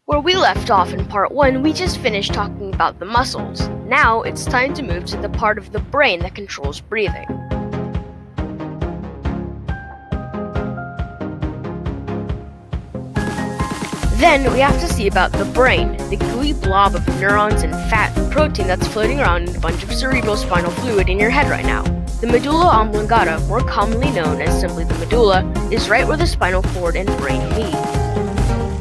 Where we left off in part 1, we just finished talking about the muscles. Now it's time to move to the part of the brain that controls breathing. Then we have to see about the brain, the gooey blob of neurons and fat and protein that's floating around in a bunch of cerebrospinal fluid in your head right now. The medulla oblongata, more commonly known as simply the medulla, is right where the spinal cord and brain meet.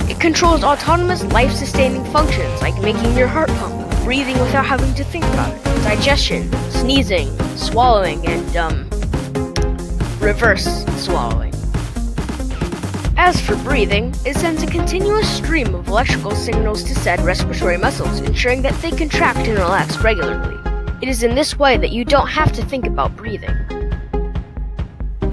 It controls autonomous life-sustaining functions like making your heart pump, breathing without having to think about it, digestion, sneezing, swallowing, and reverse swallowing. As for breathing, it sends a continuous stream of electrical signals to said respiratory muscles, ensuring that they contract and relax regularly. It is in this way that you don't have to think about breathing.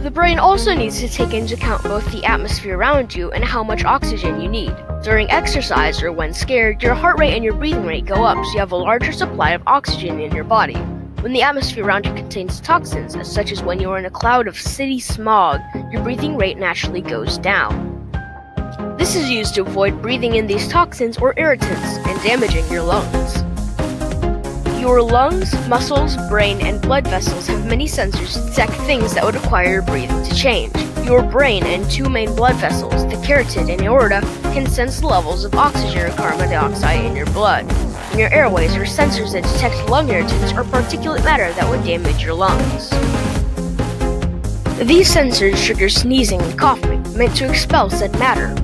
The brain also needs to take into account both the atmosphere around you and how much oxygen you need. During exercise or when scared, your heart rate and your breathing rate go up so you have a larger supply of oxygen in your body. When the atmosphere around you contains toxins, such as when you are in a cloud of city smog, your breathing rate naturally goes down. This is used to avoid breathing in these toxins or irritants and damaging your lungs. Your lungs, muscles, brain, and blood vessels have many sensors to detect things that would require your breathing to change. Your brain and two main blood vessels, the carotid and aorta, can sense the levels of oxygen or carbon dioxide in your blood. And your airways are sensors that detect lung irritants or particulate matter that would damage your lungs. These sensors trigger sneezing and coughing, meant to expel said matter.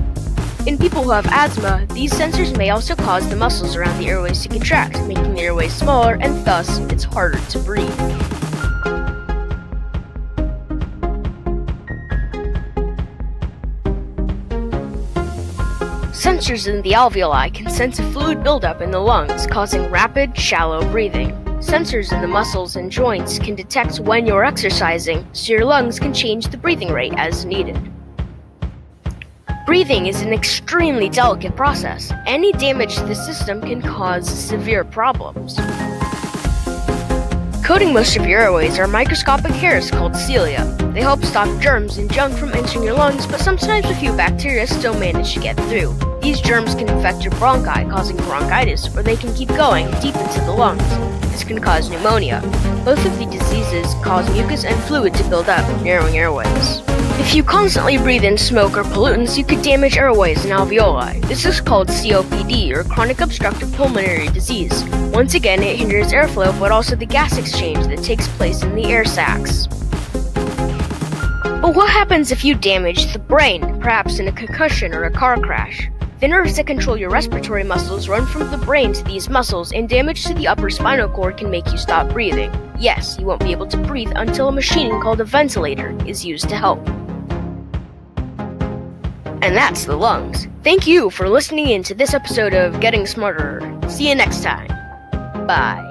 In people who have asthma, these sensors may also cause the muscles around the airways to contract, making the airways smaller, and thus, it's harder to breathe. Sensors in the alveoli can sense a fluid buildup in the lungs, causing rapid, shallow breathing. Sensors in the muscles and joints can detect when you're exercising, so your lungs can change the breathing rate as needed. Breathing is an extremely delicate process. Any damage to the system can cause severe problems. Coating most of your airways are microscopic hairs called cilia. They help stop germs and junk from entering your lungs, but sometimes a few bacteria still manage to get through. These germs can infect your bronchi, causing bronchitis, or they can keep going deep into the lungs. This can cause pneumonia. Both of these diseases cause mucus and fluid to build up, narrowing airways. If you constantly breathe in smoke or pollutants, you could damage airways and alveoli. This is called COPD, or chronic obstructive pulmonary disease. Once again, it hinders airflow, but also the gas exchange that takes place in the air sacs. But what happens if you damage the brain, perhaps in a concussion or a car crash? The nerves that control your respiratory muscles run from the brain to these muscles, and damage to the upper spinal cord can make you stop breathing. Yes, you won't be able to breathe until a machine called a ventilator is used to help. And that's the lungs. Thank you for listening in to this episode of Getting Smarter. See you next time. Bye.